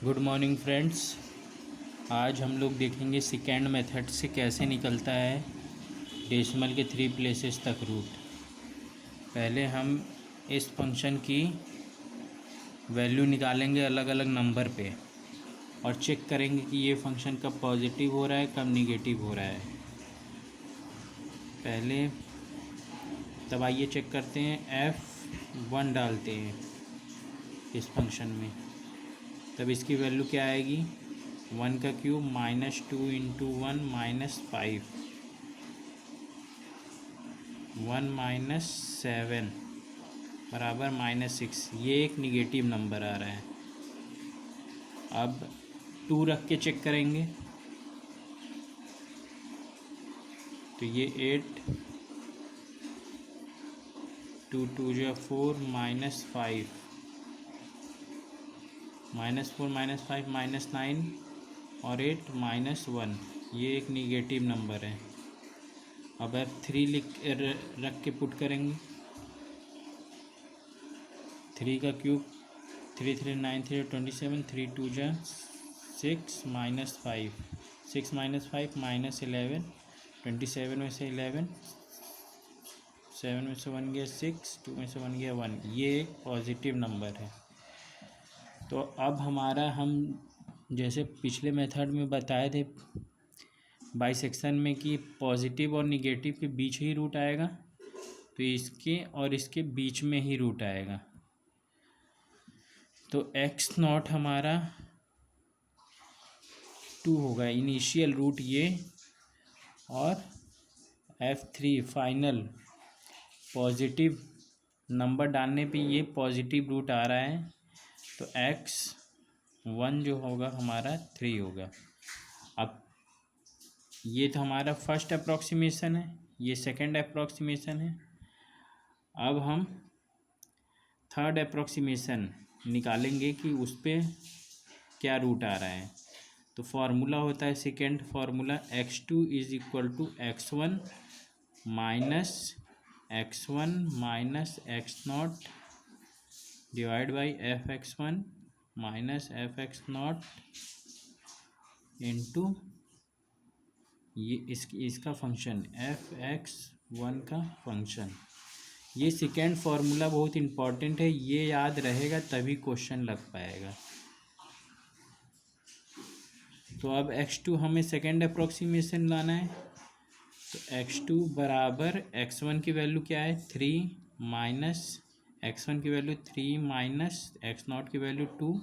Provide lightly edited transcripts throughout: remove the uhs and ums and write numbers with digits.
Good morning friends. आज हम लोग देखेंगे सेकेंड मेथड से कैसे निकलता है डेसिमल के 3 प्लेसेस तक रूट। पहले हम इस फंक्शन की वैल्यू निकालेंगे अलग अलग नंबर पे और चेक करेंगे कि ये फंक्शन कब पॉजिटिव हो रहा है कब निगेटिव हो रहा है। पहले तब आइए चेक करते हैं। F1 डालते हैं इस फंक्शन में, तब इसकी वैल्यू क्या आएगी। 1 का क्यूब -2 इंटू 1 -5, 1 -7 बराबर -6। ये एक निगेटिव नंबर आ रहा है। अब 2 रख के चेक करेंगे तो ये 8, 2 2 जो 4 -5, -4 -5 -9 और 8 -1, ये एक निगेटिव नंबर है। अब F3 रख के पुट करेंगे। 3 का क्यूब 3 3 9 3 27, 3 2 जा 6 -5, 6 -5 -11, 27 में से 11, 7 में से 1 गया 6, 2 में से 1 गया 1, ये एक पॉजिटिव नंबर है। तो अब हमारा हम जैसे पिछले मेथड में बताए थे बाइसेक्शन में कि पॉजिटिव और निगेटिव के बीच ही रूट आएगा, तो इसके और इसके बीच में ही रूट आएगा। तो x0 हमारा 2 होगा इनिशियल रूट ये, और F3 फाइनल पॉजिटिव नंबर डालने पे ये पॉजिटिव रूट आ रहा है, तो x1 जो होगा हमारा 3 होगा। अब ये तो हमारा फर्स्ट अप्रॉक्सीमेशन है, ये सेकंड अप्रॉक्सीमेशन है। अब हम थर्ड अप्रॉक्सीमेशन निकालेंगे कि उस पर क्या रूट आ रहा है। तो फार्मूला होता है second formula x2 is equal to x1 minus x1 minus x0 divide by f(x1) minus f(x0) into ये इसका फंक्शन f(x1) का फंक्शन। ये सेकेंड फार्मूला बहुत इम्पॉर्टेंट है, ये याद रहेगा तभी क्वेश्चन लग पाएगा। तो अब x2 हमें सेकेंड अप्रोक्सीमेशन लाना है, तो x2 बराबर x1 की वैल्यू क्या है 3 माइनस x1 की वैल्यू 3 माइनस x0 की वैल्यू 2,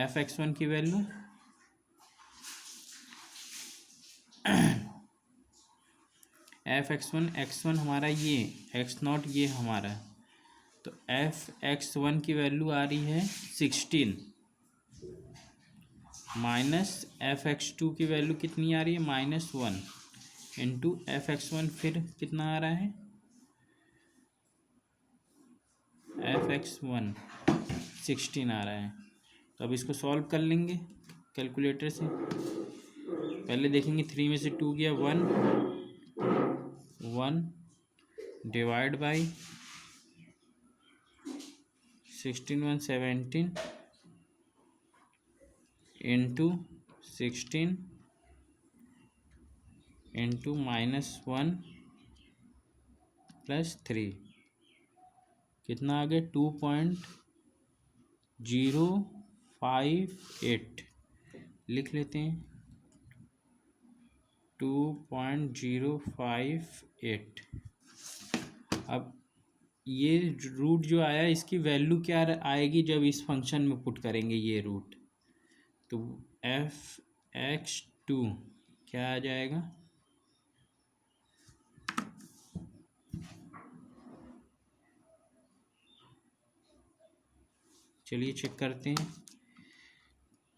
f(x1) की वैल्यू f(x1) x1 हमारा ये x0 ये हमारा, तो f(x1) की वैल्यू आ रही है 16 माइनस f(x2) की वैल्यू कितनी आ रही है -1 इंटू f(x1) फिर कितना आ रहा है f(x1) 16 आ रहा है। तो अब इसको सॉल्व कर लेंगे कैलकुलेटर से। पहले देखेंगे 3 में से 2 गया 1 divide by 16 1 17 into 16 into -1 plus 3, कितना आ गया 2.058 लिख लेते हैं 2.058। अब ये रूट जो आया इसकी वैल्यू क्या आएगी जब इस फंक्शन में पुट करेंगे ये रूट, तो f(x2) क्या आ जाएगा चलिए चेक करते हैं।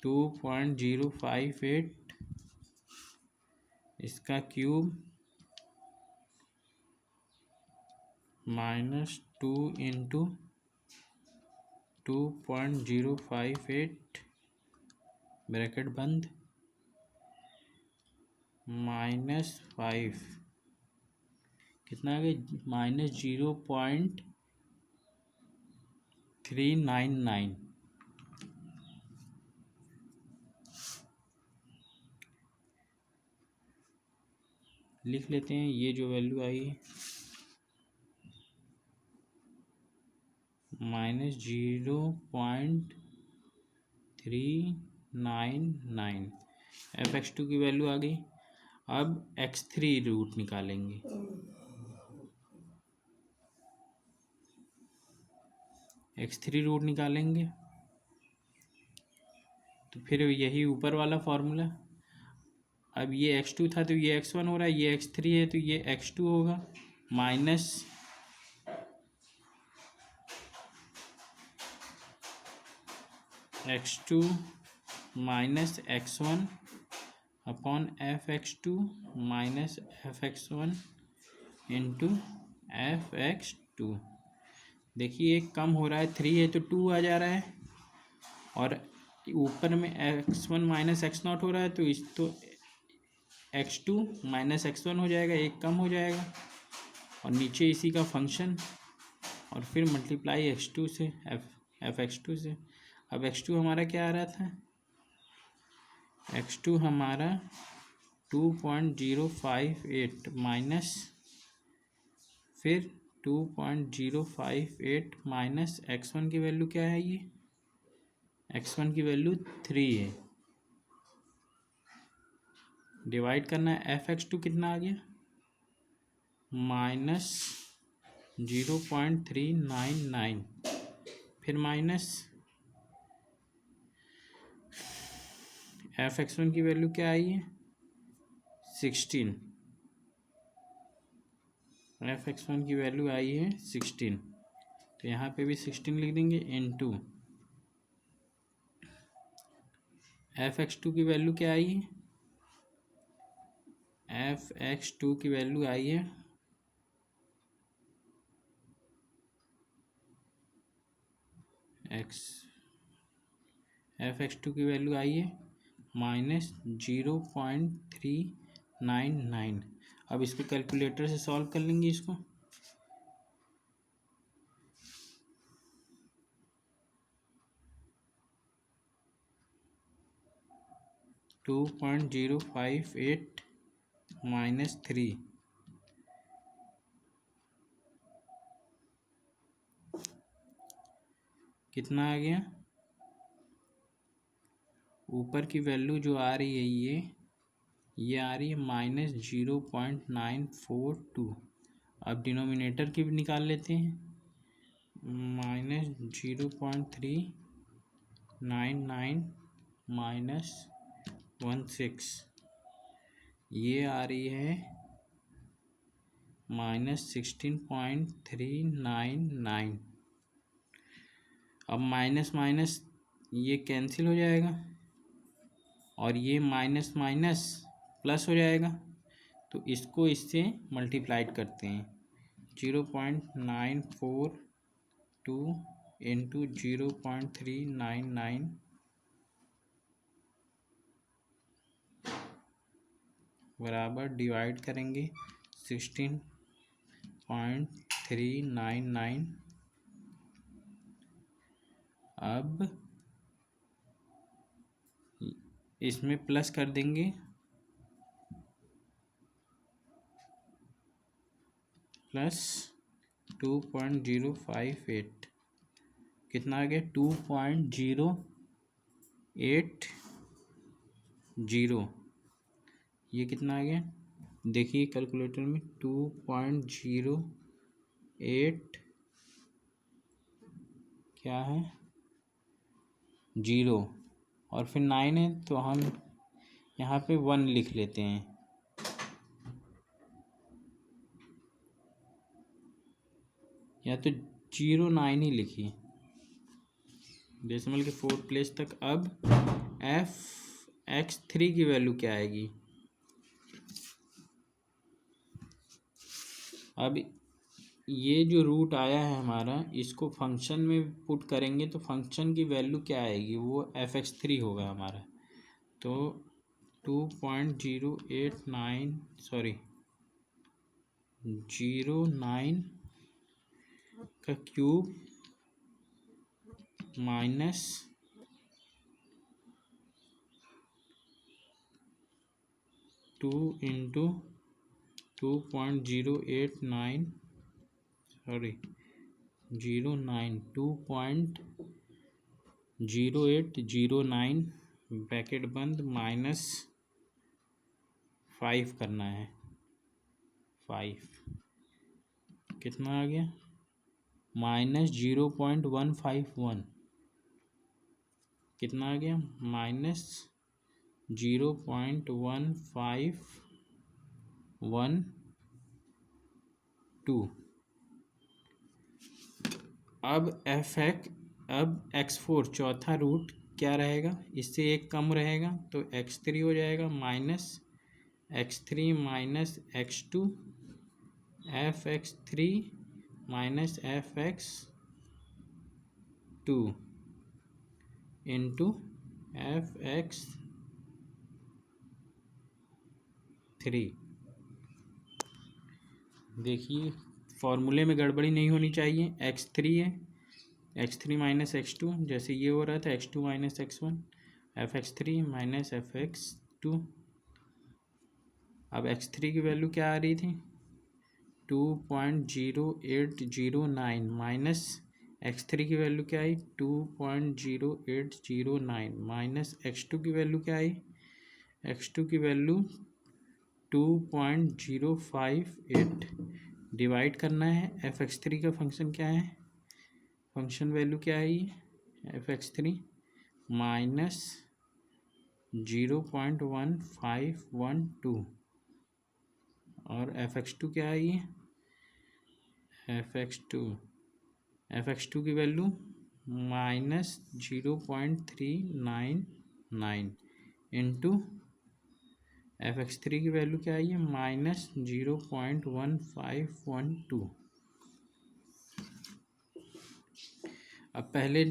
2.058 इसका क्यूब -2 इंटू 2.058 ब्रैकेट बंद -5, कितना आ गया -0.399। लिख लेते हैं। ये जो वैल्यू आई है -0.399, fx2 की वैल्यू आ गई। अब x3 रूट निकालेंगे। x3 रूट निकालेंगे तो फिर यही ऊपर वाला फॉर्मूला। अब ये x2 था तो ये x1 हो रहा है, ये x3 है तो ये x2 होगा, minus x2 minus x1 upon fx2 minus fx1 into fx2। देखिए एक कम हो रहा है, 3 है तो 2 आ जा रहा है, और ऊपर में x1 माइनस x0 हो रहा है तो इस तो x2 माइनस x1 हो जाएगा, एक कम हो जाएगा, और नीचे इसी का फंक्शन, और फिर मल्टीप्लाई x2 से fx2 से। अब x2 हमारा क्या आ रहा था, x2 हमारा 2.058 माइनस फिर 2.058 माइनस x1 की वैल्यू क्या है, ये x1 की वैल्यू 3 है। डिवाइड करना है, fx2 कितना आ गया, -0.399, फिर माइनस fx1 की वैल्यू क्या आई है 16, fx1 की वैल्यू आई है 16, तो यहाँ पे भी 16 लिख देंगे, इनटू fx2 की वैल्यू क्या आई है, fx2 की वैल्यू आई है fx2 की वैल्यू आई है -0.399। अब इसको कैलकुलेटर से सॉल्व कर लेंगे इसको। -2.058 माइनस 3 कितना आ गया, ऊपर की वैल्यू जो आ रही है ये आ रही है -0.942। अब डिनोमिनेटर की भी निकाल लेते हैं, -0.399 माइनस 16, ये आ रही है -16.399। अब माइनस माइनस ये कैंसिल हो जाएगा, और ये माइनस माइनस प्लस हो जाएगा, तो इसको इससे मल्टीप्लाइड करते हैं। 0.942 इंटू 0.399 बराबर डिवाइड करेंगे 16.399। अब इसमें प्लस कर देंगे, प्लस 2.058 कितना आ गया 2.080, ये कितना आ गया देखिए कैलकुलेटर में 2.08 क्या है 0, और फिर 9 है तो हम यहाँ पे 1 लिख लेते हैं, या तो 09 ही लिखिए डेसिमल के 4 प्लेस तक। अब fx3 की वैल्यू क्या आएगी, अब ये जो रूट आया है हमारा, इसको फंक्शन में पुट करेंगे तो फंक्शन की वैल्यू क्या आएगी, वो fx3 होगा हमारा। तो 2.089 सॉरी 09 का cube minus 2 into 2.089 sorry 09 2.0809 bracket बंद -5 करना है। 5 कितना आ गया? -0.151 कितना आ गया? -0.1512। अब x4 चौथा रूट क्या रहेगा? इससे एक कम रहेगा तो x3 हो जाएगा -x3 -x2 fx3 -fx2 into fx3। देखिए फॉर्मूले में गड़बड़ी नहीं होनी चाहिए। x3 है, x3 -x2 जैसे ये हो रहा था, x2 -x1 fx3 -fx2। अब x3 की वैल्यू क्या आ रही थी? 2.0809 माइनस x3 की वैल्यू क्या आई? 2.0809 माइनस x2 की वैल्यू क्या आई? x2 की वैल्यू 2.058 डिवाइड करना है। fx3 का फंक्शन क्या है? फंक्शन वैल्यू क्या है ये? fx3 माइनस 0.1512 और fx2 क्या है ये? fx2 की वैल्यू -0.399 इंटू fx3 की वैल्यू क्या है? -0.1512। अब पहले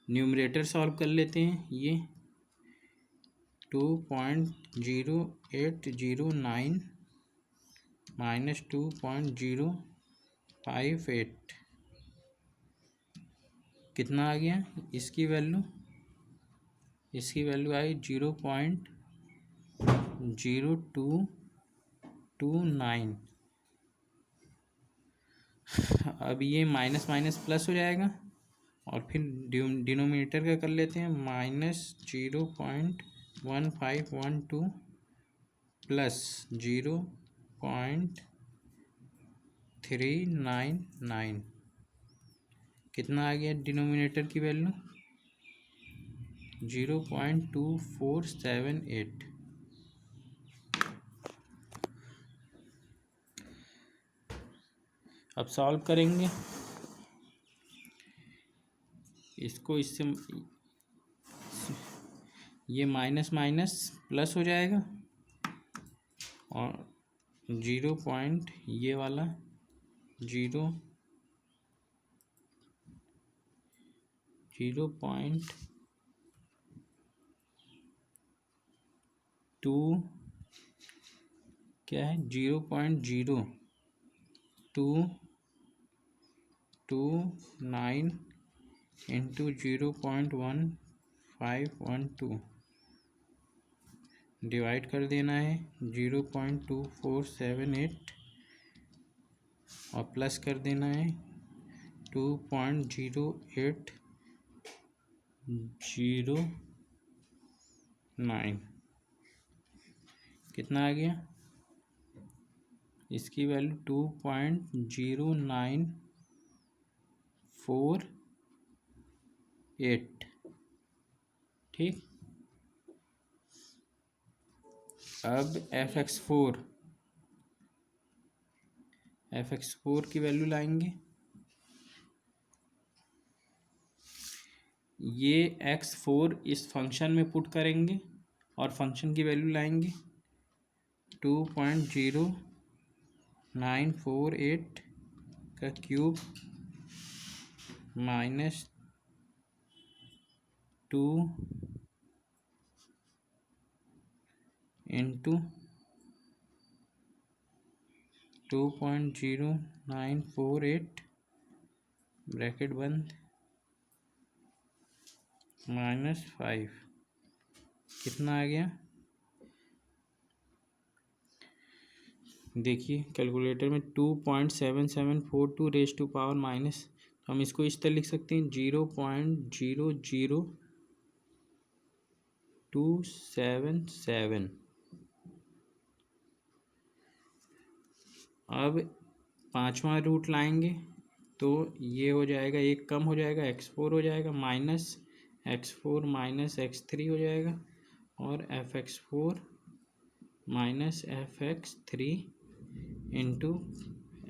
न्यूमरेटर सॉल्व कर लेते हैं। ये 2.0809 माइनस 2.058 कितना आ गया? इसकी वैल्यू आई 0.0229। अब ये माइनस माइनस प्लस हो जाएगा और फिर डिनोमिनेटर का कर लेते हैं। -0.1512 प्लस 0.399 कितना आ गया? डिनोमिनेटर की वैल्यू 0.2478। अब सॉल्व करेंगे इसको। इससे ये माइनस माइनस प्लस हो जाएगा और 0 पॉइंट ये वाला 0.2 क्या है? 0.0229 इंटू 0.1512 डिवाइड कर देना है 0.2478 और प्लस कर देना है 2.0809 कितना आ गया? इसकी वैल्यू 2.0948। ठीक। अब fx4 की वैल्यू लाएंगे। ये x4 इस फंक्शन में पुट करेंगे और फंक्शन की वैल्यू लाएंगे 2.0948 का क्यूब माइनस 2 इंटू 2.0948 ब्रैकेट बंद -5 कितना आ गया? देखिए कैलकुलेटर में 2.7742 रेज टू पावर माइनस, तो हम इसको इस तरह लिख सकते हैं 0.00277। अब पांचवा रूट लाएंगे तो ये हो जाएगा, एक कम हो जाएगा, x4 हो जाएगा, माइनस x4 माइनस x3 हो जाएगा, और f(x4) minus f(x3) into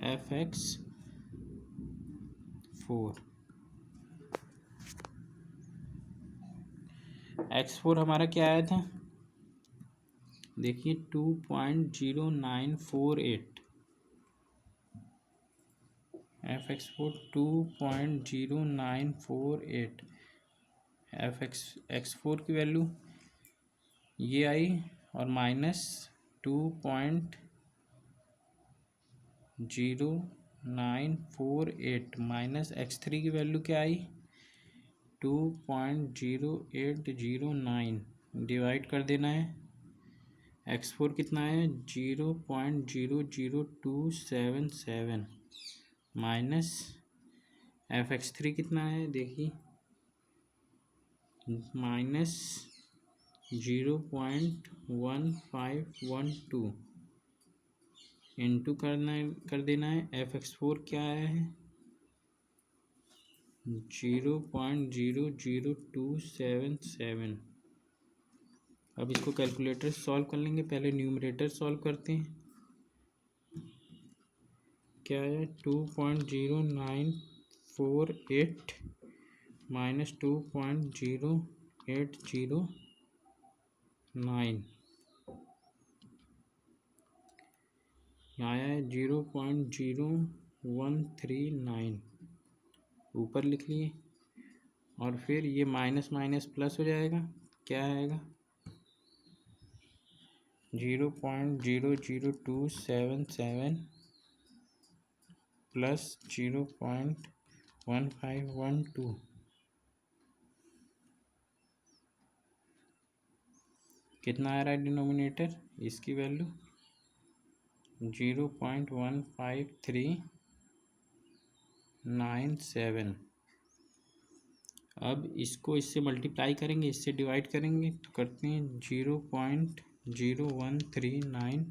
f(x4). x4 हमारा क्या आया था, देखिए 2.0948, f(x4) 2.0948, x4 की वैल्यू ये आई, और माइनस 2.0948 माइनस x3 की वैल्यू क्या आई, 2.0809, डिवाइड कर देना है। x4 कितना है, 0.00277, माइनस f(x3) कितना है, देखिए माइनस 0.1512, इंटू कर देना है। f(x4) क्या आया है, 0.00277। अब इसको कैलकुलेटर सॉल्व कर लेंगे, पहले न्यूमरेटर सॉल्व करते हैं। क्या है, 2.0948 माइनस 2.0809, आया है 0.0139, ऊपर लिख लिए। और फिर ये माइनस माइनस प्लस हो जाएगा, क्या आएगा, 0.00277 प्लस 0.1512, कितना आ रहा है डिनोमिनेटर, इसकी वैल्यू 0.15397। अब इसको इससे मल्टीप्लाई करेंगे, इससे डिवाइड करेंगे, तो करते हैं 0.0139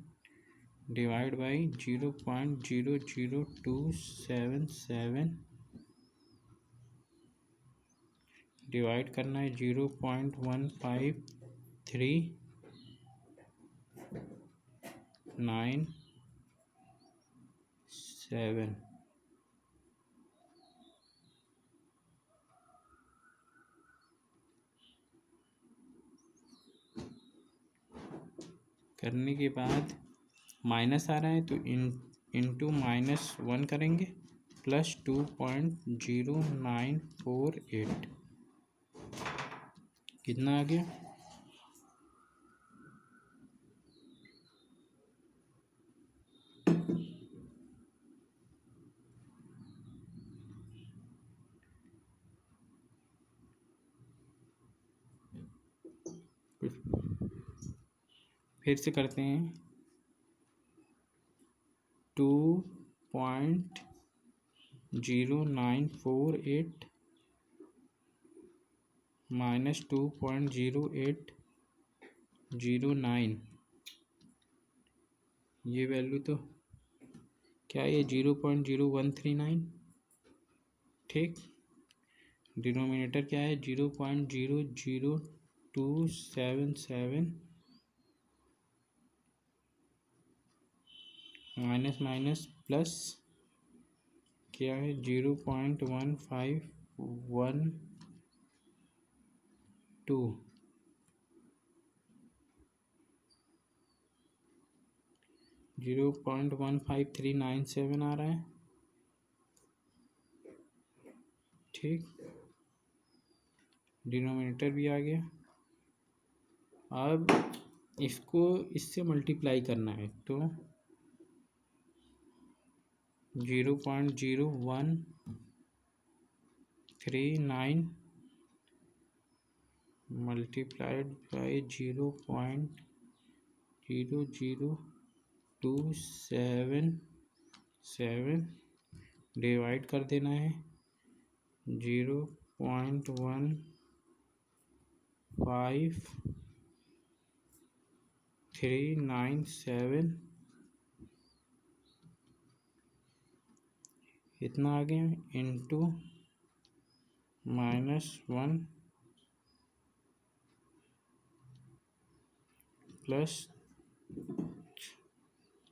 डिवाइड बाई 0.00277, डिवाइड करना है 0.15397। करने के बाद माइनस आ रहा है तो इंटू -1 करेंगे, प्लस 2.0948, कितना आ गया, फिर से करते हैं, 2.0948 माइनस 2.0809, ये वैल्यू तो क्या है, 0.0139, ठीक। डिनोमिनेटर क्या है, 0.00277, माइनस माइनस प्लस क्या है, 0.1512, 0.15397 आ रहा है, ठीक। डिनोमिनेटर भी आ गया। अब इसको इससे मल्टीप्लाई करना है, तो 0.0139 मल्टीप्लाइड बाई 0.00277, 277 डिवाइड कर देना है 0.15397 इतना आ गया इंटू -1 प्लस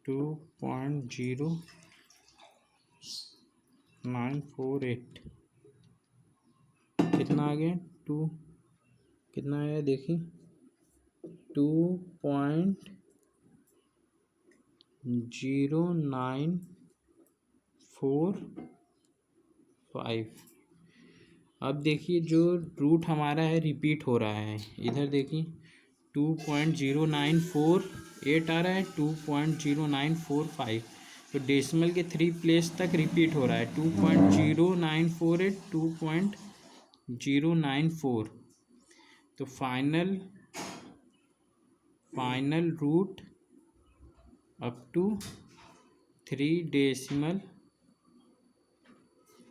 2.0948 कितना आ गया कितना आया देखिए 2.0945। अब देखिए जो रूट हमारा है रिपीट हो रहा है, इधर देखिए 2.0948 आ रहा है 2.0945, तो डेसिमल के 3 प्लेस तक रिपीट हो रहा है 2.0948 2.094। तो final root up to 3 decimal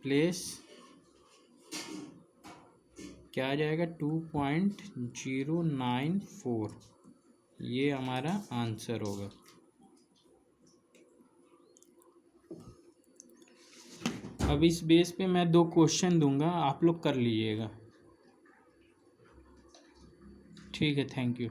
place क्या आ जाएगा 2.094, ये हमारा आंसर होगा। अब इस बेस पे मैं 2 क्वेश्चन दूंगा, आप लोग कर लीजिएगा। ठीक है, थैंक यू।